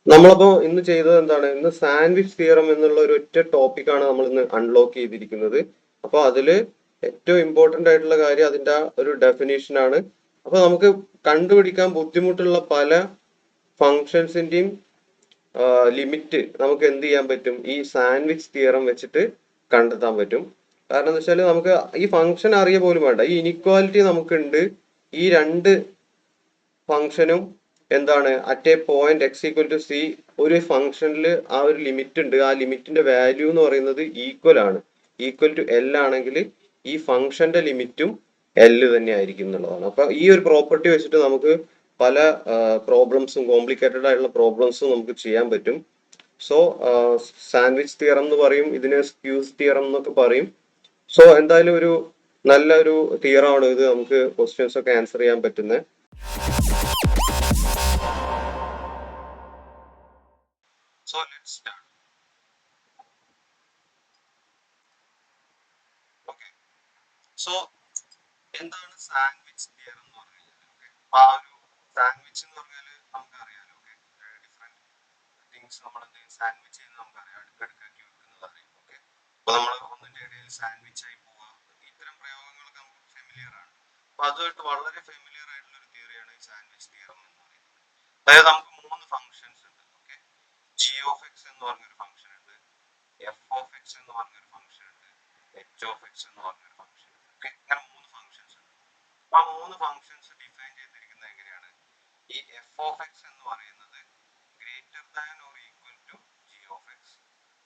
നമ്മളപ്പോ ഇന്ന് ചെയ്തത് എന്താണ്? ഇന്ന് സാൻഡ്വിച്ച് തിയറം എന്നുള്ള ഒരു ഒറ്റ ടോപ്പിക്കാണ് നമ്മൾ ഇന്ന് അൺലോക്ക് ചെയ്തിരിക്കുന്നത്. അപ്പൊ അതില് ഏറ്റവും ഇമ്പോർട്ടന്റ് ആയിട്ടുള്ള കാര്യം അതിന്റെ ആ ഒരു ഡെഫിനേഷൻ ആണ്. അപ്പൊ നമുക്ക് കണ്ടുപിടിക്കാൻ ബുദ്ധിമുട്ടുള്ള പല ഫങ്ഷൻസിന്റെയും ലിമിറ്റ് നമുക്ക് എന്ത് ചെയ്യാൻ പറ്റും? ഈ സാൻഡ്വിച്ച് തിയറം വെച്ചിട്ട് കണ്ടെത്താൻ പറ്റും. കാരണം എന്താ വെച്ചാൽ നമുക്ക് ഈ ഫംഗ്ഷൻ അറിയ പോലും വേണ്ട. ഈ ഇനിക്വാലിറ്റി നമുക്കുണ്ട്. ഈ രണ്ട് ഫംഗ്ഷനും എന്താണ് at a point x equal to c, ഒരു ഫംഗ്ഷനിൽ ആ ഒരു ലിമിറ്റ് ഉണ്ട്. ആ ലിമിറ്റിന്റെ വാല്യൂ എന്ന് പറയുന്നത് ഈക്വൽ ആണ്. ഈക്വൽ ടു എൽ ആണെങ്കിൽ ഈ ഫംഗ്ഷന്റെ ലിമിറ്റും എൽ തന്നെ ആയിരിക്കും എന്നുള്ളതാണ്. അപ്പൊ ഈ ഒരു പ്രോപ്പർട്ടി വെച്ചിട്ട് നമുക്ക് പല പ്രോബ്ലംസും, കോംപ്ലിക്കേറ്റഡ് ആയിട്ടുള്ള പ്രോബ്ലംസും നമുക്ക് ചെയ്യാൻ പറ്റും. സോ സാൻഡ്വിച്ച് തിയറം എന്ന് പറയും, ഇതിന് സ്ക്യൂസ് തിയറം എന്നൊക്കെ പറയും. സോ എന്തായാലും ഒരു നല്ലൊരു തിയറാണ് ഇത്. നമുക്ക് ക്വസ്റ്റ്യൻസ് ഒക്കെ ആൻസർ ചെയ്യാൻ പറ്റുന്നത്. So let's start. Okay. So എന്താണ് സാൻഡ്വിച്ച് തിയറം എന്ന് പറഞ്ഞു കഴിഞ്ഞാൽ? ഓക്കെ, ആ ഒരു സാൻഡ്വിച്ച് എന്ന് പറഞ്ഞാൽ നമുക്കറിയാലോ. ഓക്കെ, ഡിഫറെന്റ് തിങ്സ് നമ്മൾ എന്തെങ്കിലും സാൻഡ്വിച്ച് ചെയ്യുന്നത് നമുക്കറിയാം. അടുക്കടുക്കാക്കി വെക്കുന്നത് അറിയാം. ഓക്കെ, അപ്പൊ നമ്മൾ ഒന്നിന്റെ ഇടയിൽ സാൻഡ്വിച്ച് ആയി പോവുക, ഇത്തരം പ്രയോഗങ്ങളൊക്കെ നമുക്ക് ഫെമിലിയർ ആണ്. അപ്പൊ അതുമായിട്ട് വളരെ ഫെമിലിയർ ആയിട്ടുള്ള ഒരു തിയറിയാണ് ഈ സാൻഡ്വിച്ച് തിയറം എന്ന് പറയുന്നത്. അതായത് നമുക്ക് മൂന്ന് ഫംഗ്ഷൻസ് ഉണ്ട്. ഓക്കെ, ജി ഓഫ് എക്സ് എന്ന് പറഞ്ഞൊരു ഫംഗ്ഷൻ ഉണ്ട്, എഫ് ഓഫ് എക്സ് എന്ന് പറഞ്ഞൊരു ഫംഗ്ഷൻ ഉണ്ട്, എച്ച് ഓഫ് എക്സ് എന്ന് പറഞ്ഞൊരു ഫംഗ്ഷൻ ഉണ്ട്. ഓക്കെ, ഇങ്ങനെ മൂന്ന് ഫംഗ്ഷൻസ് ഉണ്ട്. ആ മൂന്ന് ഫംഗ്ഷൻസ് ഡിഫൈൻ ചെയ്തിരിക്കുന്നത് എങ്ങനെയാണ്? ഈ എഫ് ഓഫ് എക്സ് എന്ന് പറയുന്നത് greater than or equal to g of X,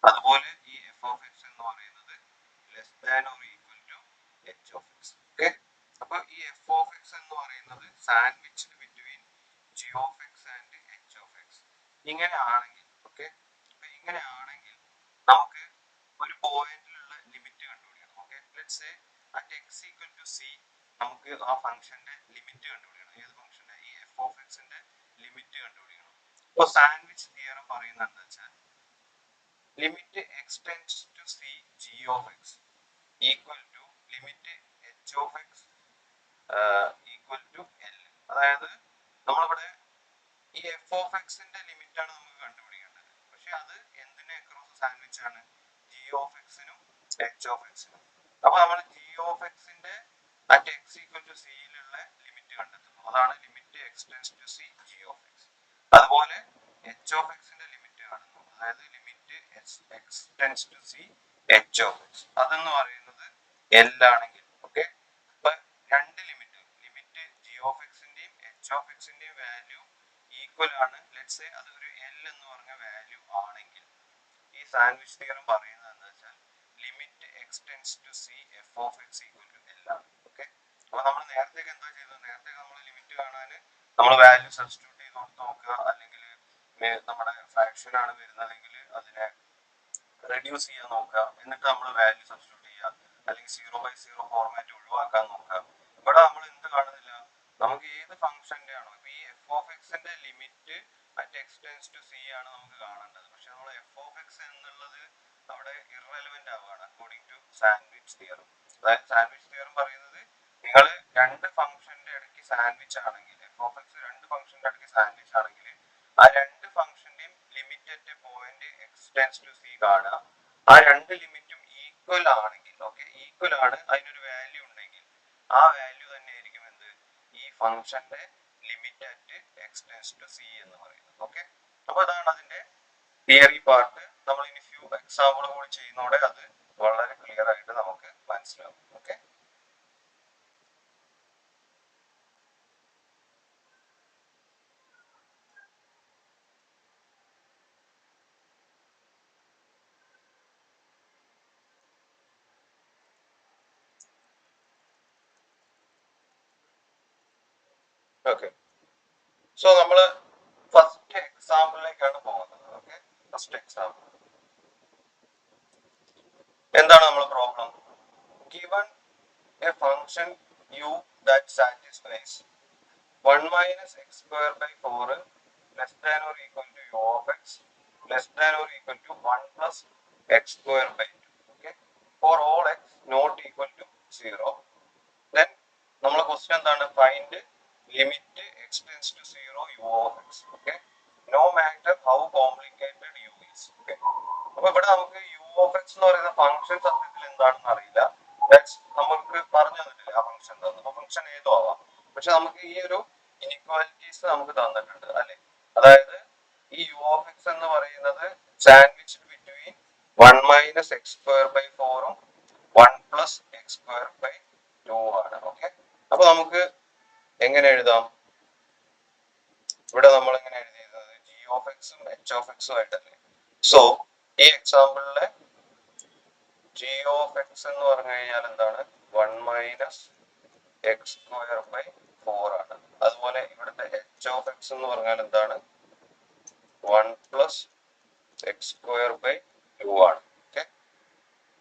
അതുപോലെ ഈ എഫ് ഓഫ് എക്സ് എന്ന് പറയുന്നത് less than or equal to h of x. Okay, അപ്പൊ ഈ എഫ് ഓഫ് എക്സ് എന്ന് പറയുന്നത് sandwich between g of x and h of x ഇങ്ങനെ ആണെങ്കിൽ, ഓക്കെ, അപ്പൊ ഇങ്ങനെ ആണെങ്കിൽ നമുക്ക് ഒരു പോയിന്റിലുള്ള ലിമിറ്റ് കണ്ടുപിടിക്കണം. Okay, let's say at X equal to c നമുക്ക് ആ ഫംഗ്ഷന്റെ ലിമിറ്റ് കണ്ടുപിടിക്കണം. ഏത് ഫംഗ്ഷന്റെ? ഈ എഫ് ഓഫ് എക്സിന്റെ ലിമിറ്റ് കണ്ടുപിടിക്കണം. അപ്പോൾ സാൻഡ്വിച്ച് തിയറം പറയുന്നത് എന്താ വെച്ചാൽ limit X tends to C G of X equal to limit h of X equal to l. അതായത് നമ്മളിവിടെ ഈ എഫ് ഓഫ് എക്സിന്റെ ലിമിറ്റ് ആണ് നമുക്ക് കണ്ടുപിടിക്കേണ്ടത്. പക്ഷെ അത് എന്തിനെ അക്രോസ് സാൻഡ്വിച്ച് ആണ്? ജി ഓഫ് എക്സിനും എച്ച് ഓഫ് എക്സിനും. അപ്പൊ നമ്മൾ ജി ഓഫ് എക്സിന്റെ അറ്റ് എക്സ് ഈക്വൽ ടു സിയിലുള്ള ലിമിറ്റ് കണ്ടെത്തുന്നു. അതാണ് limit X tends to C G of X. അതുപോലെ എച്ച് ഓഫ് എക്സിന്റെ ലിമിറ്റ് കാണുന്നു. അതായത് limit X tends to C H of X, അതെന്ന് പറയുന്നത് എൽ ആണെങ്കിൽ. ഓക്കെ, അപ്പൊ രണ്ട് ലിമിറ്റ് ജി ഓഫ് എക്സിന്റെയും എച്ച് ഓഫ് എക്സിന്റെയും വാല്യൂ ഈക്വൽ ആണ്. ലെറ്റ്സ് സേ അത് ഒരു എൽ എന്ന് പറഞ്ഞ വാല്യൂ ആണെങ്കിൽ ഈ സാൻഡ്വിച്ച് തിയറം പറയുന്നത് എന്താ വെച്ചാൽ limit X tends to c f of X equal to l ആണ്. ഓക്കെ, അപ്പൊ നമ്മൾ നേരത്തെ എന്താ ചെയ്തത്? നേരത്തെ നമ്മൾ ലിമിറ്റ് കാണാൻ നമ്മൾ വാല്യൂ സബ്സ്റ്റിറ്റ്യൂട്ട് ചെയ്ത് കൊടുത്ത് നോക്കുക, അല്ലെങ്കിൽ നമ്മുടെ ഫ്രാക്ഷൻ ആണ് വരുന്നതെങ്കിൽ അതിനെ റെഡ്യൂസ് ചെയ്യാൻ നോക്കുക, എന്നിട്ട് നമ്മൾ വാല്യൂ സബ്സ്റ്റിറ്റ്യൂട്ട് ചെയ്യുക, അല്ലെങ്കിൽ 0/0 ഫോർമാറ്റ് ഒഴിവാക്കാൻ നോക്കുക. ഇവിടെ നമ്മൾ എന്ത് കാണുന്നില്ല? നമുക്ക് ഏത് ഫംഗ്ഷന്റെ ആണോ, ഇപ്പൊ ഈ എഫ് ഓഫ് എക്സിന്റെ limit at x tends to c ആണ് നമുക്ക് കാണേണ്ടത്. പക്ഷെ നമ്മൾ എഫ് ഓഫ് എക്സ് എന്നുള്ളത് അവിടെ ഇറലവന്റ് ആവുകയാണ് അക്കോർഡിംഗ് ടു സാൻഡ്വിച്ച് തിയറം. അതായത് സാൻഡ്വിച്ച് തിയറം പറയുന്നത് നിങ്ങൾ രണ്ട് ഫംഗ്ഷന്റെ ഇടയ്ക്ക് സാൻഡ്വിച്ച് ആണെങ്കിൽ, എഫ് ഓഫ് എക്സ് രണ്ട് ഫംഗ്ഷന്റെ ഇടയ്ക്ക് സാൻഡ്വിച്ച് ആണെങ്കിൽ ആ രണ്ട് ഫംഗ്ഷന്റെയും limit at a point X tends to C കാണുക. ആ രണ്ട് ലിമിറ്റും ഈക്വൽ ആണെങ്കിൽ, ഓക്കെ, ഈക്വൽ ആണ്, അതിനൊരു വാല്യൂ ഉണ്ടെങ്കിൽ ആ വാല്യൂ തന്നെ ആയിരിക്കും എന്ത്? ഈ ഫംഗ്ഷന്റെ limit at x tends to c എന്ന് പറയുന്നത്. ഓക്കെ, അപ്പൊ അതാണ് അതിന്റെ തിയറി പാർട്ട്. നമ്മൾ ഇനി ഫ്യൂ എക്സാമ്പിൾ കൂടി ചെയ്യുന്നതോടെ അത് വളരെ ക്ലിയർ ആയിട്ട് നമുക്ക് മനസ്സിലാവും. ഓക്കെ, ഓക്കെ, സോ നമ്മൾ ഫസ്റ്റ് എക്സാമ്പിളിലേക്കാണ് പോകുന്നത്. ഓക്കെ, ഫസ്റ്റ് എക്സാമ്പിൾ എന്താണ് നമ്മുടെ problem? Given a function u that satisfies 1 minus x square by 4 less than or equal to u of x less than or equal to 1 plus x square by 2. Okay, for all x not equal to 0, then നമ്മളെ question എന്താണ്? Find limit x tends to 0 u of x. Okay, no matter how complicated you is. Okay, അപ്പൊ ഇവിടെ നമുക്ക് U of x എന്ന് പറയുന്ന function സത്യത്തിൽ എന്താണെന്ന് അറിയില്ല. നമുക്ക് പറഞ്ഞു തന്നിട്ടില്ല ആ ഫംഗ്ഷൻ എന്താണെന്ന്. അപ്പൊ ഫംഗ്ഷൻ ഏതോ ആവാം, പക്ഷെ നമുക്ക് ഈ ഒരു ഇനിക്വാലിറ്റീസ് നമുക്ക് തന്നിട്ടുണ്ട് അല്ലെ. അതായത് ഈ യു ഓഫ് എക്സ് എന്ന് പറയുന്നത് സാൻഡ്വിച്ച് ബിറ്റ്വീൻ 1 - x² 4 1 + x² 2 ആണ്. ഓക്കെ, അപ്പൊ നമുക്ക് എങ്ങനെ എഴുതാം? ഇവിടെ നമ്മൾ എങ്ങനെ എഴുതിയിരുന്നത് ജി ഓഫ് എക്സും എച്ച് ഓഫ് എക്സും ആയിട്ടല്ലേ. സോ ഈ എക്സാമ്പിളിലെ ജി ഓഫ് എക്സ് എന്ന് പറഞ്ഞു കഴിഞ്ഞാൽ എന്താണ്? 1 - x² 4 ആണ്. അതുപോലെ ഇവിടുത്തെ എച്ച് ഓഫ് എക്സ് എന്ന് പറഞ്ഞാൽ എന്താണ്? 1 + x² 2 ആണ്. ഓക്കെ,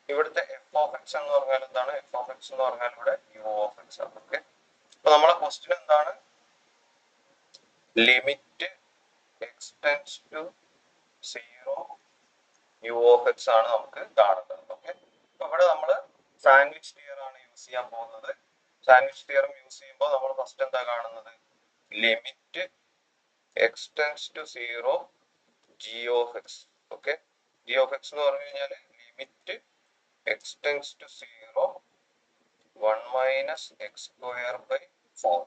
ഇവിടുത്തെ എഫ് ഓഫ് എക്സ് എന്ന് പറഞ്ഞാൽ എന്താണ്? എഫ് ഓഫ് എക്സ് എന്ന് പറഞ്ഞാൽ ഇവിടെ യു ഓഫ് എക്സ് ആണ്. ഓക്കെ, അപ്പൊ നമ്മളെ ക്വസ്റ്റ്യൻ എന്താണ്? Limit X tends to 0 U of x ആണ് നമുക്ക് കാണേണ്ടത്. ഓക്കെ, അപ്പൊ ഇവിടെ നമ്മൾ സാൻഡ്വിച്ച് തിയർ ആണ് യൂസ് ചെയ്യാൻ പോകുന്നത്. സാൻഡ്വിച്ച് തിയറം യൂസ് ചെയ്യുമ്പോൾ നമ്മൾ ഫസ്റ്റ് എന്താ കാണുന്നത്? Limit X tends to 0 g of x. Okay, g of x എന്ന് പറഞ്ഞു കഴിഞ്ഞാൽ limit X tends to 0 1 - x² 4.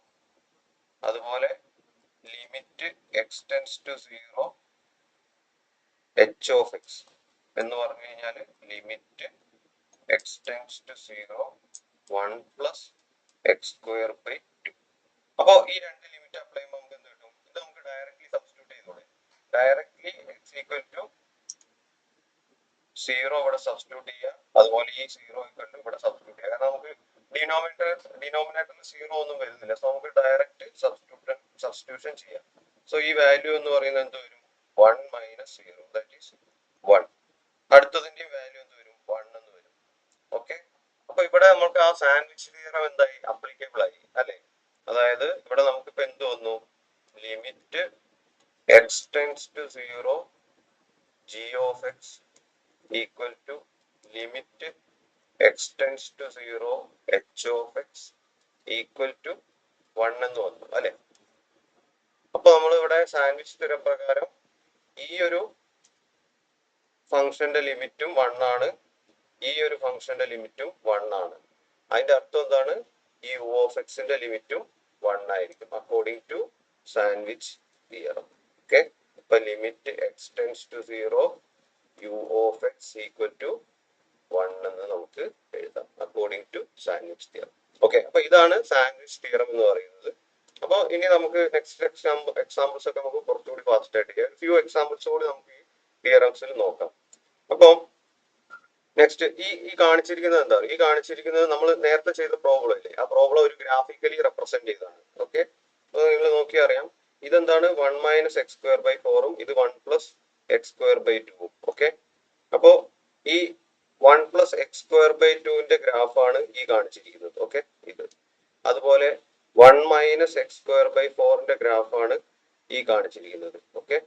അതുപോലെ limit X tends to 0 h of x എന്ന് പറഞ്ഞു കഴിഞ്ഞാൽ limit X tends to 0 1 + x² 2. അപ്പോ ഈ രണ്ട് ലിമിറ്റ് അപ്ലൈ ചെയ്യുമ്പോൾ നമുക്ക് എന്ത് കിട്ടും? ഇത് നമുക്ക് ഡയറക്ട്ലി സബ്സ്റ്റിറ്റ്യൂട്ട് ചെയ്തോളെ. ഡയറക്ട്ലി എക്സ് ഈക്വൽ ടു 0 ഇവിടെ സബ്സ്റ്റിറ്റ്യൂട്ട് ചെയ്യുക, അതുപോലെ ഈ 0 ഈക്വൽ ടു ഇവിടെ സബ്സ്റ്റിറ്റ്യൂട്ട് ചെയ്യുക. കാരണം നമുക്ക് ഡിനോമിനേറ്ററിൽ 0 ഒന്നും വരുന്നില്ല. സോ നമുക്ക് ഡയറക്റ്റ് സബ്സ്റ്റിറ്റ്യൂഷൻ ചെയ്യാം. സോ ഈ വാല്യൂ എന്ന് പറയുന്നത് എന്ത് വരും? 1 - 0 ദാറ്റ് ഈസ് 1. അടുത്തതിന്റെ വാല്യൂ എന്ത് വരും? 1 എന്ന് വരും. ഓക്കെ, അപ്പൊ ഇവിടെ നമുക്ക് ആ സാൻഡ്വിച്ച് തിയറം എന്തായി? അപ്ലിക്കബിൾ ആയി അല്ലെ. അതായത് ഇവിടെ നമുക്ക് ഇപ്പൊ എന്ത് വന്നു? Limit X tends to 0 g of X equal to limit X tends to 0 h of X equal to 1 എന്ന് വന്നു അല്ലെ. അപ്പൊ നമ്മൾ ഇവിടെ സാൻഡ്വിച്ച് തിയറം പ്രകാരം ഈ ഒരു ഫംഗ്ഷന്റെ ലിമിറ്റും 1 ആണ്, ഈ ഒരു ഫംഗ്ഷന്റെ ലിമിറ്റും 1 ആണ്. അതിന്റെ അർത്ഥം എന്താണ്? ഈ യു ഓഫ് എക്സിന്റെ ലിമിറ്റും 1 ആയിരിക്കും according to sandwich theorem. Okay, ഇപ്പൊ limit X tends to 0 U of X equal to 1 എന്ന് നമുക്ക് എഴുതാം according to sandwich theorem. Okay, അപ്പൊ ഇതാണ് സാൻഡ്വിച്ച് തിയറം എന്ന് പറയുന്നത്. അപ്പോൾ ഇനി നമുക്ക് നെക്സ്റ്റ് എക്സാമ്പിൾസ് ഒക്കെ നമുക്ക് കുറച്ചുകൂടി ഫാസ്റ്റ് ആയിട്ട് ചെയ്യാം. ഫ്യൂ എക്സാമ്പിൾസ് കൂടി നമുക്ക് ഈ തിയറംസിൽ നോക്കാം. അപ്പോൾ നെക്സ്റ്റ് ഈ കാണിച്ചിരിക്കുന്നത് എന്താണ്? ഈ കാണിച്ചിരിക്കുന്നത് നമ്മൾ നേരത്തെ ചെയ്ത പ്രോബ്ലം ഇല്ലേ, ആ പ്രോബ്ലം ഒരു ഗ്രാഫിക്കലി റെപ്രസെന്റ് ചെയ്തതാണ്. ഓക്കെ, അപ്പൊ നിങ്ങൾ നോക്കി അറിയാം ഇതെന്താണ്? 1 - x² 4 ഇത് 1 + x² 2. ഓക്കെ, അപ്പോ ഈ 1 + x² 2ന്റെ ഗ്രാഫാണ് ഈ കാണിച്ചിരിക്കുന്നത്. ഓക്കെ, ഇത് അതുപോലെ 1 - x² 4ന്റെ ഗ്രാഫാണ് ഈ കാണിച്ചിരിക്കുന്നത്. ഓക്കെ,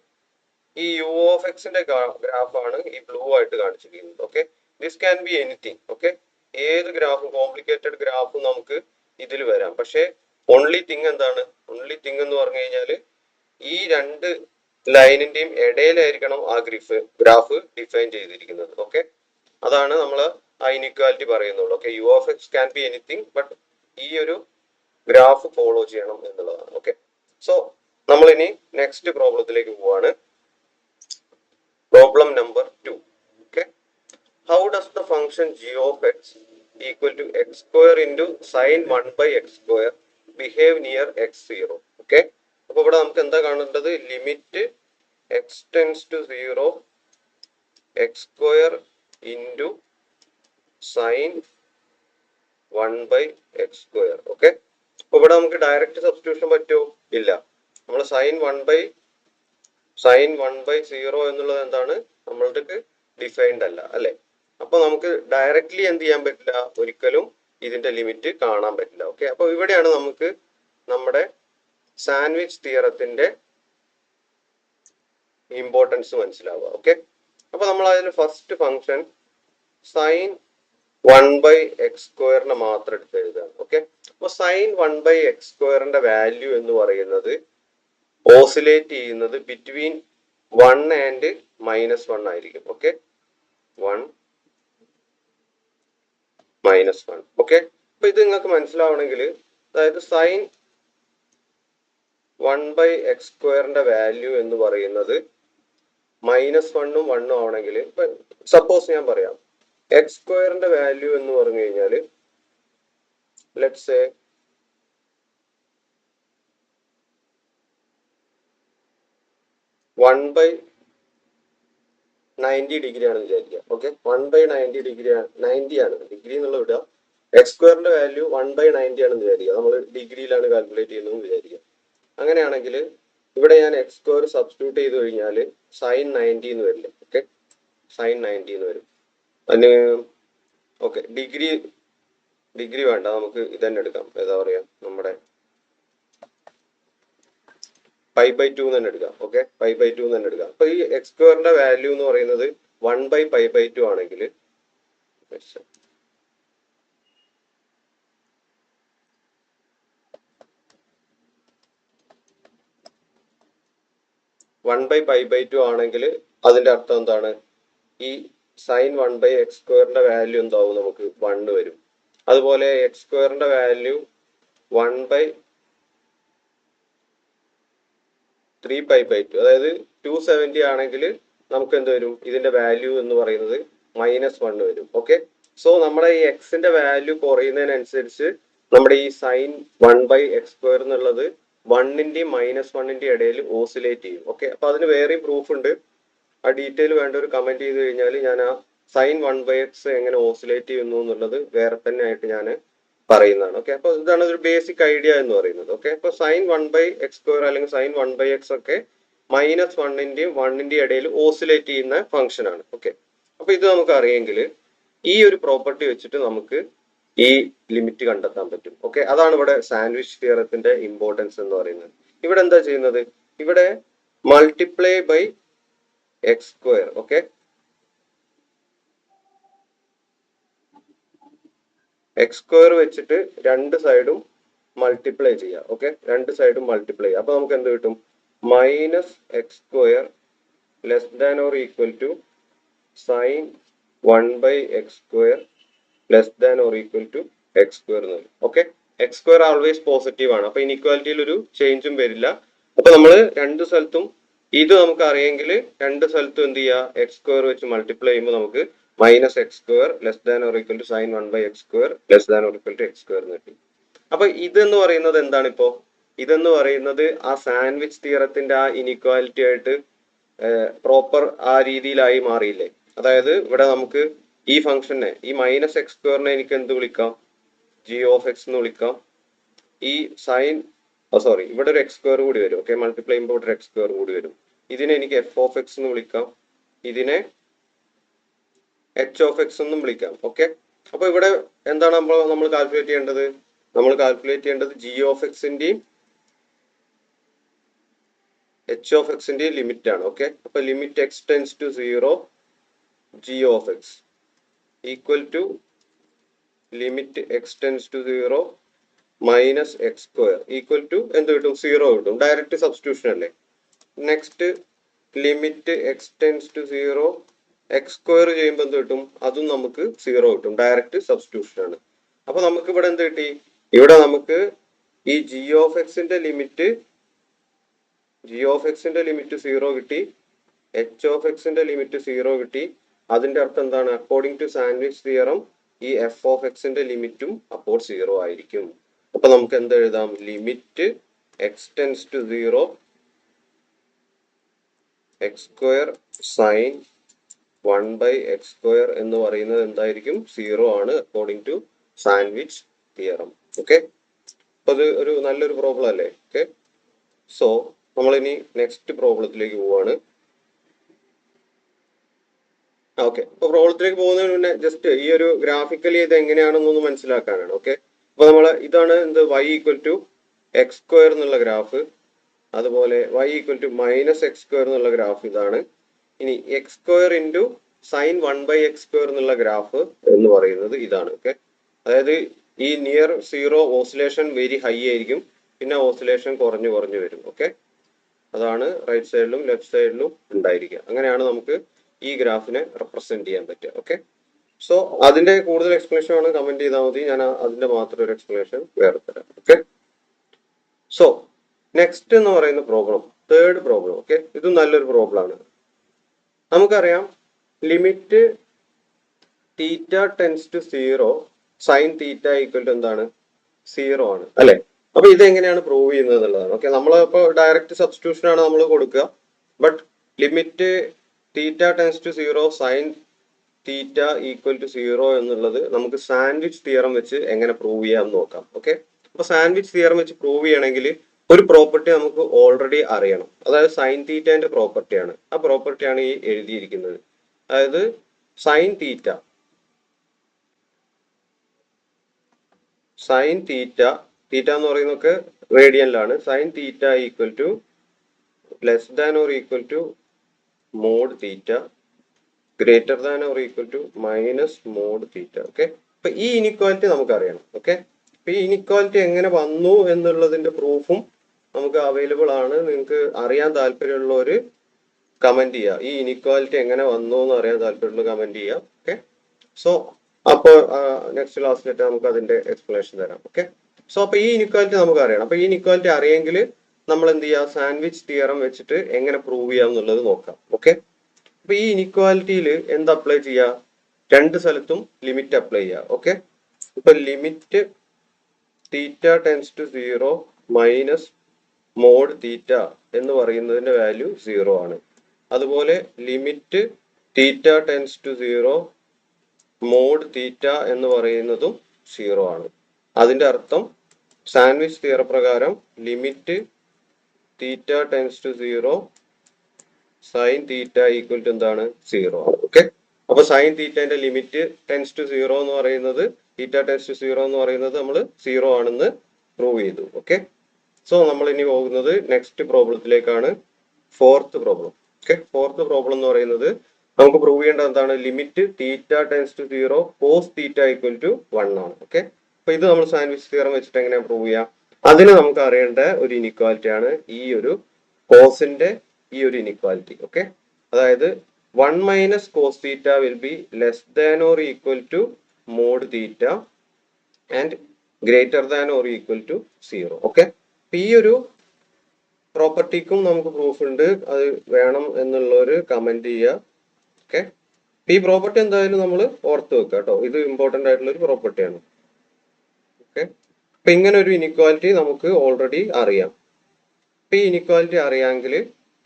ഈ യു ഓഫ് എക്സിന്റെ ഗ്രാഫാണ് ഈ ബ്ലൂ ആയിട്ട് കാണിച്ചിരിക്കുന്നത്. Okay, this can be anything. Okay, ഏത് ഗ്രാഫ്, കോംപ്ലിക്കേറ്റഡ് ഗ്രാഫ് നമുക്ക് ഇതിൽ വരാം. പക്ഷെ ഓൺലി തിങ് എന്താണ്? ഓൺലി തിങ് എന്ന് പറഞ്ഞു കഴിഞ്ഞാൽ ഈ രണ്ട് ലൈനിന്റെയും ഇടയിലായിരിക്കണം ആ ഗ്രാഫ് ഡിഫൈൻ ചെയ്തിരിക്കുന്നത്. ഓക്കെ, അതാണ് നമ്മൾ ആ ഇനിക്വാലിറ്റി പറയുന്നുള്ളൂ. Okay, u of x can be anything, but ഈ ഒരു ഗ്രാഫ് ഫോളോ ചെയ്യണം എന്നുള്ളതാണ്. ഓക്കെ, സോ നമ്മൾ ഇനി നെക്സ്റ്റ് പ്രോബ്ലത്തിലേക്ക് പോവാണ്. Problem number 2. Okay, how does the function g of x equal to x² into sin 1/x² behave near x0? Okay, അപ്പൊ ഇവിടെ നമുക്ക് എന്താ കാണേണ്ടത്? Limit X tends to 0 x² into sin 1/x². Okay, അപ്പൊ ഇവിടെ നമുക്ക് ഡയറക്റ്റ് സബ്സ്റ്റിറ്റ്യൂഷൻ പറ്റുമോ? ഇല്ല. നമ്മൾ sin 1/0 എന്നുള്ളത് എന്താണ്? നമ്മൾക്ക് ഡിഫൈൻഡ് അല്ല അല്ലെ. അപ്പൊ നമുക്ക് ഡയറക്ട്ലി എന്ത് ചെയ്യാൻ പറ്റില്ല? ഒരിക്കലും ഇതിന്റെ ലിമിറ്റ് കാണാൻ പറ്റില്ല. ഓക്കെ, അപ്പൊ ഇവിടെയാണ് നമുക്ക് നമ്മുടെ സാൻഡ്വിച്ച് തിയറത്തിന്റെ ഇമ്പോർട്ടൻസ് മനസ്സിലാവുക. ഓക്കെ, അപ്പൊ നമ്മൾ അതിൽ ഫസ്റ്റ് ഫംഗ്ഷൻ sin 1/x² മാത്രം എടുത്ത് എഴുതുകയാണ്. ഓക്കെ, അപ്പൊ sin 1/x² വാല്യൂ എന്ന് പറയുന്നത് ഓസിലേറ്റ് ചെയ്യുന്നത് ബിറ്റ്വീൻ 1 ആൻഡ് -1 ആയിരിക്കും. ഓക്കെ, 1 -1. ഓക്കെ, അപ്പൊ ഇത് നിങ്ങൾക്ക് മനസ്സിലാവണമെങ്കിൽ, അതായത് സൈൻ 1/x² വാല്യൂ എന്ന് പറയുന്നത് -1ഉം 1ഉം ആണെങ്കിൽ, ഇപ്പൊ സപ്പോസ് ഞാൻ പറയാം x² വാല്യൂ എന്ന് പറഞ്ഞു കഴിഞ്ഞാൽ ലെറ്റ്സ് സേ 1/90 ആണെന്ന് വിചാരിക്കുക. ഓക്കെ, 1/90 ആണ്, ഡിഗ്രി എന്നുള്ള വിടുക. x² വാല്യൂ 1/90 ആണെന്ന് വിചാരിക്കുക. നമ്മൾ ഡിഗ്രിയിലാണ് കാൽക്കുലേറ്റ് ചെയ്യുന്നതെന്ന് വിചാരിക്കുക. അങ്ങനെയാണെങ്കിൽ ഇവിടെ ഞാൻ x² സബ്സ്റ്റിറ്റ്യൂട്ട് ചെയ്ത് കഴിഞ്ഞാൽ sin 90 എന്ന് വരില്ല. ഓക്കെ, sin 90 എന്ന് വരും. അതിന് ഓക്കെ, ഡിഗ്രി വേണ്ട, നമുക്ക് ഇതന്നെ എടുക്കാം. ഏതാ പറയാ, നമ്മുടെ π/2 തന്നെ എടുക്കാം. ഓക്കെ, π/2 തന്നെ എടുക്കാം. അപ്പൊ ഈ x² വാല്യൂ എന്ന് പറയുന്നത് 1/π/2 ആണെങ്കിൽ 1/π/2 ആണെങ്കിൽ അതിന്റെ അർത്ഥം എന്താണ്? ഈ sin 1/x² വാല്യൂ എന്താവും? നമുക്ക് 1 വരും. അതുപോലെ x² വാല്യൂ 1/3π/2, അതായത് 270 ആണെങ്കിൽ നമുക്ക് എന്ത് വരും? ഇതിന്റെ വാല്യൂ എന്ന് പറയുന്നത് -1 വരും. ഓക്കെ, സോ നമ്മുടെ ഈ എക്സിന്റെ വാല്യൂ കുറയുന്നതിനനുസരിച്ച് നമ്മുടെ ഈ സൈൻ 1/x² എന്നുള്ളത് 1ന്റെയും -1ന്റെയും ഇടയിൽ ഓസിലേറ്റ് ചെയ്യും. ഓക്കെ, അപ്പൊ അതിന് വേറെയും പ്രൂഫ് ഉണ്ട്. ആ ഡീറ്റെയിൽ വേണ്ട ഒരു കമന്റ് ചെയ്ത് കഴിഞ്ഞാൽ ഞാൻ ആ സൈൻ 1/x എങ്ങനെ ഓസിലേറ്റ് ചെയ്യുന്നു എന്നുള്ളത് വേറെ തന്നെ ആയിട്ട് ഞാൻ പറയുന്നതാണ്. ഓക്കെ, അപ്പൊ ഇതാണ് ഒരു ബേസിക് ഐഡിയ എന്ന് പറയുന്നത്. ഓക്കെ, അപ്പൊ സൈൻ 1/x² അല്ലെങ്കിൽ സൈൻ 1/x ഒക്കെ -1ന്റെയും 1ന്റെയും ഇടയിൽ ഓസിലേറ്റ് ചെയ്യുന്ന ഫംഗ്ഷൻ ആണ്. ഓക്കെ, അപ്പൊ ഇത് നമുക്ക് അറിയെങ്കിൽ ഈ ഒരു പ്രോപ്പർട്ടി വെച്ചിട്ട് നമുക്ക് ഈ ലിമിറ്റ് കണ്ടെത്താൻ പറ്റും. ഓക്കെ, അതാണ് ഇവിടെ സാൻഡ്വിച്ച് തിയറത്തിന്റെ ഇമ്പോർട്ടൻസ് എന്ന് പറയുന്നത്. ഇവിടെ എന്താ ചെയ്യുന്നത്? ഇവിടെ multiply by x². Okay, x² വെച്ചിട്ട് രണ്ട് സൈഡും മൾട്ടിപ്ലൈ ചെയ്യാം. ഓക്കെ, രണ്ട് സൈഡും മൾട്ടിപ്ലൈ ചെയ്യാം. അപ്പൊ നമുക്ക് എന്ത് കിട്ടും? -x² less than or equal to sine 1/x² less than or equal to x² എന്ന് വരും. ഓക്കെ, x² ആൾവേസ് പോസിറ്റീവ് ആണ്. അപ്പൊ ഇനിക്വാലിറ്റിയിൽ ഒരു ചേഞ്ചും വരില്ല. അപ്പൊ നമ്മൾ രണ്ട് സ്ഥലത്തും ഇത് നമുക്ക് അറിയെങ്കിൽ രണ്ട് സ്ഥലത്തും എന്ത് ചെയ്യുക? x² വെച്ച് മൾട്ടിപ്ലൈ ചെയ്യുമ്പോൾ നമുക്ക് -x² less than or equal to sine 1/x² less than or equal to x² എന്ന് കിട്ടി. അപ്പൊ ഇതെന്ന് പറയുന്നത് എന്താണ്? ഇപ്പോ ഇതെന്ന് പറയുന്നത് ആ സാൻഡ്വിച്ച് തിയറത്തിന്റെ ആ ഇനിക്വാലിറ്റി ആയിട്ട് പ്രോപ്പർ ആ രീതിയിലായി മാറിയില്ലേ? അതായത് ഇവിടെ നമുക്ക് ഈ ഫംഗ്ഷനെ, ഈ -x² എനിക്ക് എന്ത് വിളിക്കാം? g(x) എന്ന് വിളിക്കാം. ഈ സൈൻ സോറി, ഇവിടെ ഒരു x² കൂടി വരും. ഓക്കെ, മൾട്ടിപ്ലൈ ചെയ്യുമ്പോൾ ഇവിടെ x² കൂടി വരും. ഇതിനെ എനിക്ക് f(x) എന്ന് വിളിക്കാം. ഇതിനെ h(x) എന്നും വിളിക്കാം. ഓക്കെ, അപ്പൊ ഇവിടെ എന്താണ് നമ്മൾ കാൽക്കുലേറ്റ് ചെയ്യേണ്ടത്? നമ്മൾ കാൽക്കുലേറ്റ് ചെയ്യേണ്ടത് g(x)ന്റെയും h(x)ന്റെയും ലിമിറ്റ് ആണ്. ഓക്കെ, അപ്പൊ limit x tends to 0 g(x) equal to limit x tends to 0 -x² equal to എന്ത് കിട്ടും? 0 കിട്ടും. ഡയറക്റ്റ് സബ്സ്റ്റിറ്റ്യൂഷൻ അല്ലേ. Next limit x tends to 0 x² ചെയ്യുമ്പോൾ എന്ത് കിട്ടും? അതും നമുക്ക് 0 കിട്ടും. ഡയറക്റ്റ് സബ്സ്റ്റിറ്റ്യൂഷൻ ആണ്. അപ്പൊ നമുക്ക് ഇവിടെ എന്ത് കിട്ടി? ഇവിടെ നമുക്ക് ഈ g(x)ന്റെ ലിമിറ്റ് 0 കിട്ടി, h(x)ന്റെ ലിമിറ്റ് 0 കിട്ടി. അതിന്റെ അർത്ഥം എന്താണ്? അക്കോർഡിംഗ് ടു സാൻഡ്വിച്ച് തിയറം ഈ f(x)ന്റെ ലിമിറ്റും അപ്പോൾ 0 ആയിരിക്കും. അപ്പൊ നമുക്ക് എന്ത് എഴുതാം? Limit x tends to 0 x² sine 1/x² എന്ന് പറയുന്നത് എന്തായിരിക്കും? 0 ആണ് according to sandwich theorem. Okay, അപ്പൊ അത് ഒരു നല്ലൊരു പ്രോബ്ലം അല്ലേ? ഓക്കെ, സോ നമ്മളിനി നെക്സ്റ്റ് പ്രോബ്ലത്തിലേക്ക് പോവാണ്. ഓക്കെ, അപ്പൊ പ്രോബ്ലത്തിലേക്ക് പോകുന്നതിന് മുന്നേ ജസ്റ്റ് ഈ ഒരു ഗ്രാഫിക്കലി ഇത് എങ്ങനെയാണെന്നൊന്ന് മനസ്സിലാക്കാനാണ്. ഓക്കെ, അപ്പൊ ഇതാണ് എന്ത്? y ഈക്വൽ ടു x² എന്നുള്ള ഗ്രാഫ്, അതുപോലെ y ഈക്വൽ ടു -x² എന്നുള്ള ഗ്രാഫ് ഇതാണ്. ഇനി x² ഇൻറ്റു സൈൻ 1/x² എന്നുള്ള ഗ്രാഫ് എന്ന് പറയുന്നത് ഇതാണ്. ഓക്കെ, അതായത് ഈ നിയർ 0 ഓസിലേഷൻ വെരി ഹൈ ആയിരിക്കും, പിന്നെ ഓസിലേഷൻ കുറഞ്ഞു വരും. ഓക്കെ, അതാണ് റൈറ്റ് സൈഡിലും ലെഫ്റ്റ് സൈഡിലും ഉണ്ടായിരിക്കുക. അങ്ങനെയാണ് നമുക്ക് ഈ ഗ്രാഫിനെ റെപ്രസെന്റ് ചെയ്യാൻ പറ്റുക. ഓക്കെ, സോ അതിന്റെ കൂടുതൽ എക്സ്പ്ലനേഷൻ ആണ് കമന്റ് ചെയ്താൽ മതി, ഞാൻ അതിന്റെ മാത്രം ഒരു എക്സ്പ്ലനേഷൻ വേറെ തരാം. ഓക്കെ, സോ നെക്സ്റ്റ് എന്ന് പറയുന്ന പ്രോബ്ലം, തേർഡ് പ്രോബ്ലം. ഓക്കെ, ഇത് നല്ലൊരു പ്രോബ്ലം ആണ്. നമുക്കറിയാം limit theta tends to 0 sine theta equal to എന്താണ്, 0 ആണ് അല്ലെ. അപ്പൊ ഇത് എങ്ങനെയാണ് പ്രൂവ് ചെയ്യുന്നത് എന്നുള്ളതാണ്. ഓക്കെ, നമ്മൾ ഇപ്പോൾ ഡയറക്റ്റ് സബ്സ്റ്റിറ്റ്യൂഷൻ ആണ് നമ്മൾ കൊടുക്കുക. But limit theta tends to 0 sine theta equal to 0 എന്നുള്ളത് നമുക്ക് സാൻഡ്വിച്ച് തിയറം വെച്ച് എങ്ങനെ പ്രൂവ് ചെയ്യാം എന്ന് നോക്കാം. ഓക്കെ, അപ്പൊ സാൻഡ്വിച്ച് തിയറം വെച്ച് പ്രൂവ് ചെയ്യണമെങ്കിൽ ഒരു പ്രോപ്പർട്ടി നമുക്ക് ഓൾറെഡി അറിയണം. അതായത് സൈൻ തീറ്റന്റെ പ്രോപ്പർട്ടിയാണ്. ആ പ്രോപ്പർട്ടിയാണ് ഈ എഴുതിയിരിക്കുന്നത്. അതായത് സൈൻ തീറ്റ തീറ്റ എന്ന് പറയുന്നതൊക്കെ റേഡിയനിലാണ്. Sine theta equal to less than or equal to mod theta greater than or equal to minus mod theta. Okay, അപ്പൊ ഈ ഇനിക്വാലിറ്റി നമുക്ക് അറിയണം. ഓക്കെ, അപ്പൊ ഈ ഇനിക്വാലിറ്റി എങ്ങനെ വന്നു എന്നുള്ളതിന്റെ പ്രൂഫും നമുക്ക് അവൈലബിൾ ആണ്. നിങ്ങൾക്ക് അറിയാൻ താല്പര്യമുള്ളവർ കമന്റ് ചെയ്യുക. ഈ ഇനിക്വാലിറ്റി എങ്ങനെ വന്നു എന്ന് അറിയാൻ താല്പര്യമുള്ള കമന്റ് ചെയ്യുക. ഓക്കെ, സോ അപ്പോൾ നെക്സ്റ്റ് ക്ലാസ്സിലിട്ട് നമുക്ക് അതിന്റെ എക്സ്പ്ലനേഷൻ തരാം. ഓക്കെ, സോ അപ്പൊ ഈ ഇനിക്വാലിറ്റി നമുക്ക് അറിയണം. അപ്പൊ ഈ ഇനിക്വാലിറ്റി അറിയെങ്കിൽ നമ്മൾ എന്ത് ചെയ്യുക, സാൻഡ്വിച്ച് തിയറം വെച്ചിട്ട് എങ്ങനെ പ്രൂവ് ചെയ്യാം എന്നുള്ളത് നോക്കാം. ഓക്കെ, അപ്പൊ ഈ ഇനിക്വാലിറ്റിയിൽ എന്ത് അപ്ലൈ ചെയ്യുക, രണ്ട് സ്ഥലത്തും ലിമിറ്റ് അപ്ലൈ ചെയ്യുക. ഓക്കെ, ഇപ്പൊ limit theta tends to 0 minus mod theta എന്ന് പറയുന്നതിന്റെ വാല്യൂ 0 ആണ്. അതുപോലെ limit theta tends to 0 mod theta എന്ന് പറയുന്നതും 0 ആണ്. അതിന്റെ അർത്ഥം സാൻഡ്വിച്ച് തിയറം പ്രകാരം limit theta tends to 0 sine theta equal to എന്താണ്, 0 ആണ്. ഓക്കെ, അപ്പൊ സൈൻ തീറ്റന്റെ ലിമിറ്റ് ടെൻസ് ടു 0 എന്ന് പറയുന്നത്, തീറ്റ ടെൻസ് ടു 0 എന്ന് പറയുന്നത് നമ്മൾ 0 ആണെന്ന് പ്രൂവ് ചെയ്തു. ഓക്കെ, സോ നമ്മൾ ഇനി പോകുന്നത് നെക്സ്റ്റ് പ്രോബ്ലത്തിലേക്കാണ്, fourth problem. Okay, fourth problem എന്ന് പറയുന്നത് നമുക്ക് പ്രൂവ് ചെയ്യേണ്ടത് എന്താണ്, limit theta tends to 0 cos theta equal to 1 ആണ്. ഓക്കെ, അപ്പൊ ഇത് നമ്മൾ സാൻഡ്വിച്ച് തിയറം വെച്ചിട്ട് എങ്ങനെയാണ് പ്രൂവ് ചെയ്യാം, അതിന് നമുക്ക് അറിയേണ്ട ഒരു ഇനിക്വാലിറ്റി ആണ് ഈ ഒരു കോസിന്റെ ഈ ഒരു ഇനിക്വാലിറ്റി. ഓക്കെ, അതായത് 1 minus cos theta will be less than or equal to mod theta and greater than or equal to 0. Okay, ഈ ഒരു പ്രോപ്പർട്ടിക്കും നമുക്ക് പ്രൂഫ് ഉണ്ട്, അത് വേണം എന്നുള്ളൊരു കമന്റ് ചെയ്യുക. ഓക്കെ, ഈ പ്രോപ്പർട്ടി എന്തായാലും നമ്മൾ ഓർത്ത് വെക്കുക കേട്ടോ, ഇത് ഇമ്പോർട്ടന്റ് ആയിട്ടുള്ള ഒരു പ്രോപ്പർട്ടിയാണ്. ഓക്കെ, അപ്പൊ ഇങ്ങനെ ഒരു ഇനിക്വാലിറ്റി നമുക്ക് ഓൾറെഡി അറിയാം. അപ്പൊ ഈ ഇനിക്വാലിറ്റി അറിയാമെങ്കിൽ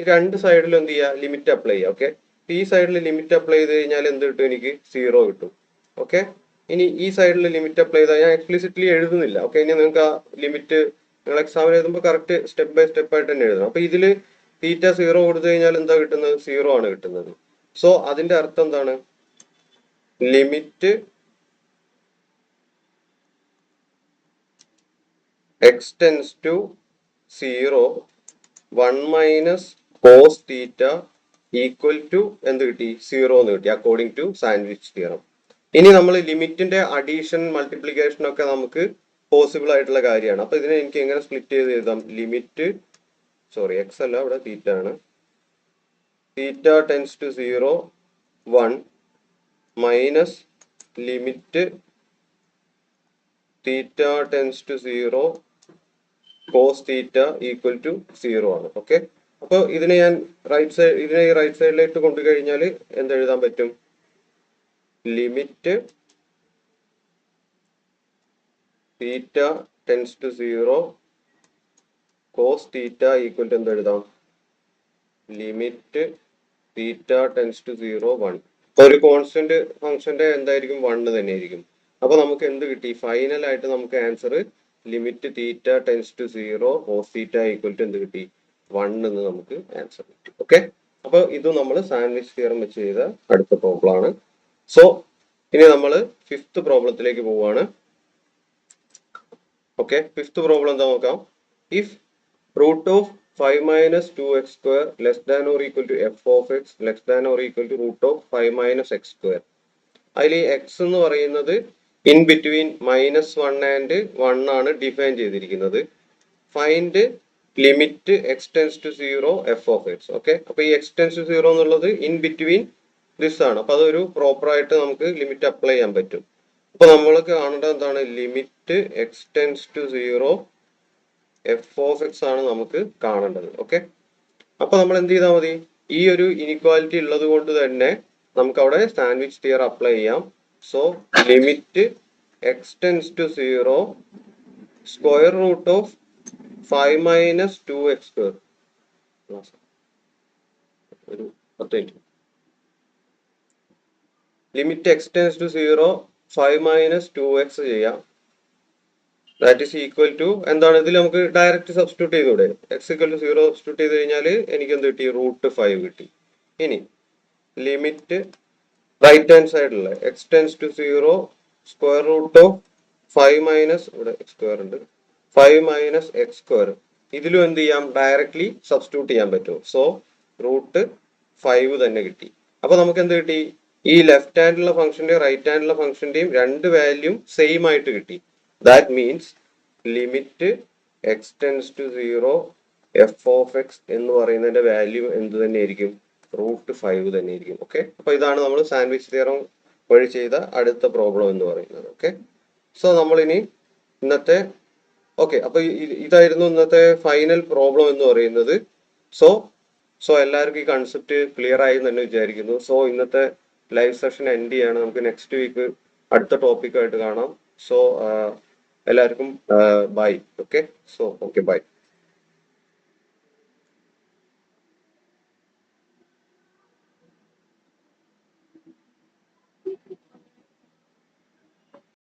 രണ്ട് സൈഡിലും എന്ത് ചെയ്യുക, ലിമിറ്റ് അപ്ലൈ ചെയ്യുക. ഓക്കെ, ഈ സൈഡിൽ ലിമിറ്റ് അപ്ലൈ ചെയ്ത് കഴിഞ്ഞാൽ എന്ത് കിട്ടും, എനിക്ക് 0 കിട്ടും. ഓക്കെ, ഇനി ഈ സൈഡിൽ ലിമിറ്റ് അപ്ലൈ ചെയ്താൽ ഞാൻ എക്സ്പ്ലിസിറ്റ്ലി എഴുതുന്നില്ല. ഓക്കെ, ഇനി നിങ്ങൾക്ക് ആ ലിമിറ്റ് നിങ്ങൾ എക്സാമിന് എഴുതുമ്പോൾ കറക്റ്റ് സ്റ്റെപ്പ് ബൈ സ്റ്റെപ്പ് ആയിട്ട് തന്നെ എഴുതണം. അപ്പൊ ഇതിൽ തീറ്റ 0 കൊടുത്തു കഴിഞ്ഞാൽ എന്താ കിട്ടുന്നത്, 0 ആണ് കിട്ടുന്നത്. സോ അതിന്റെ അർത്ഥം എന്താണ്, limit x tends to 0 1 minus cos theta equal to എന്ത് കിട്ടി, 0 എന്ന് കിട്ടി അക്കോർഡിംഗ് ടു സാൻഡ്വിച്ച് തിയറം. ഇനി നമ്മൾ ലിമിറ്റിന്റെ അഡീഷൻ മൾട്ടിപ്ലിക്കേഷൻ ഒക്കെ നമുക്ക് പോസിബിൾ ആയിട്ടുള്ള കാര്യമാണ്. അപ്പൊ ഇതിനെ എനിക്ക് എങ്ങനെ സ്പ്ലിറ്റ് ചെയ്ത് എഴുതാം, ലിമിറ്റ് എക്സ് അല്ല ഇവിടെ തീറ്റ ആണ്, theta tends to 0 1 minus limit theta tends to 0 cos theta equal to 0 ആണ്. ഓക്കെ, അപ്പൊ ഇതിനെ ഞാൻ ഇതിനെ ഈ റൈറ്റ് സൈഡിലേക്ക് കൊണ്ടുകഴിഞ്ഞാൽ എന്തെഴുതാൻ പറ്റും, limit theta tends to 0 cos theta equal to എന്തെഴുതാം, ലിമിറ്റ് തീറ്റ ടെൻസ് ടു 0 1. ഒരു കോൺസ്റ്റന്റ് ഫംഗ്ഷന്റെ എന്തായിരിക്കും, 1 തന്നെ ആയിരിക്കും. അപ്പൊ നമുക്ക് എന്ത് കിട്ടി, ഫൈനൽ ആയിട്ട് നമുക്ക് answer limit theta tends to 0 cos theta equal to എന്ത് കിട്ടി, 1 എന്ന് നമുക്ക് ആൻസർ കിട്ടി. ഓക്കെ, അപ്പൊ ഇത് നമ്മൾ സാൻഡ്വിച്ച് തിയറം വെച്ച് ചെയ്ത അടുത്ത പ്രോബ്ലം ആണ്. സോ ഇനി നമ്മൾ ഫിഫ്ത്ത് പ്രോബ്ലത്തിലേക്ക് പോവാണ്. ഓക്കെ, ഫിഫ്ത്ത് പ്രോബ്ലം എന്താ നോക്കാം, if root of 5 minus 2x square less than or equal to f of x less than or equal to root of 5 minus x square. അതിൽ എക്സ് എന്ന് പറയുന്നത് in between -1 and 1 ആണ് define ചെയ്തിരിക്കുന്നത്. Find limit X tends to zero f of x. Okay, അപ്പൊ ഈ x tends to zero എന്നുള്ളത് in between this ആണ്. അപ്പൊ അതൊരു പ്രോപ്പർ ആയിട്ട് നമുക്ക് ലിമിറ്റ് അപ്ലൈ ചെയ്യാൻ പറ്റും. അപ്പൊ നമ്മൾ കാണേണ്ടത് എന്താണ്? Limit X tends to zero f of x ആണ് നമുക്ക് കാണേണ്ടത്. ഓക്കെ, അപ്പൊ നമ്മൾ എന്ത് ചെയ്താൽ മതി? ഈ ഒരു ഇനിക്വാലിറ്റി ഉള്ളത് കൊണ്ട് തന്നെ നമുക്ക് അവിടെ സാൻഡ്വിച്ച് തിയർ അപ്ലൈ ചെയ്യാം. So limit X tends to zero square root of 5 minus 2x square. ഒരു 10 minute. Limit X tends to zero 5 minus 2x ചെയ്യാം. ദാറ്റ് ഈസ് ഈക്വൽ ടു എന്താണ്? ഇതിൽ നമുക്ക് ഡയറക്റ്റ് സബ്സ്റ്റിറ്റ്യൂട്ട് ചെയ്തൂടെ? X equal to zero substitute ചെയ്ത് കഴിഞ്ഞാൽ എനിക്ക് എന്ത് കിട്ടി? റൂട്ട് 5 കിട്ടി. ഇനി ലിമിറ്റ് റൈറ്റ് ഹാൻഡ് സൈഡിലുള്ള X tends to zero square root of 5 minus, ഇവിടെ എക്സ് സ്ക്വയർ ഉണ്ട്, 5 മൈനസ് എക്സ് സ്ക്വയർ. ഇതിലും എന്ത് ചെയ്യാം? ഡയറക്ട്ലി സബ്സ്റ്റിറ്റ്യൂട്ട് ചെയ്യാൻ പറ്റും. സോ റൂട്ട് 5 തന്നെ കിട്ടി. അപ്പൊ നമുക്ക് എന്ത് കിട്ടി? ഈ ലെഫ്റ്റ് ഹാൻഡിലുള്ള ഫംഗ്ഷന്റെയും റൈറ്റ് ഹാൻഡിലുള്ള ഫംഗ്ഷന്റെയും രണ്ട് വാല്യൂ സെയിം ആയിട്ട് കിട്ടി. That means limit X tends to zero f of x എന്ന് പറയുന്നതിന്റെ വാല്യൂ എന്ത് തന്നെ ആയിരിക്കും? റൂട്ട് 5 തന്നെ ആയിരിക്കും. ഓക്കെ, അപ്പൊ ഇതാണ് നമ്മൾ സാൻഡ്വിച്ച് തിയറം വഴി ചെയ്ത അടുത്ത പ്രോബ്ലം എന്ന് പറയുന്നത്. ഓക്കെ, സോ നമ്മൾ ഇനി ഇന്നത്തെ അപ്പൊ ഇതായിരുന്നു ഇന്നത്തെ ഫൈനൽ പ്രോബ്ലം എന്ന് പറയുന്നത്. സോ സോ എല്ലാവർക്കും ഈ കൺസെപ്റ്റ് ക്ലിയർ ആയി തന്നെ വിചാരിക്കുന്നു. സോ ഇന്നത്തെ ലൈവ് സെഷൻ എൻഡ് ചെയ്യാണ്. നമുക്ക് നെക്സ്റ്റ് വീക്ക് അടുത്ത ടോപ്പിക്കായിട്ട് കാണാം. സോ എല്ലാവർക്കും bye. Okay, so okay, by.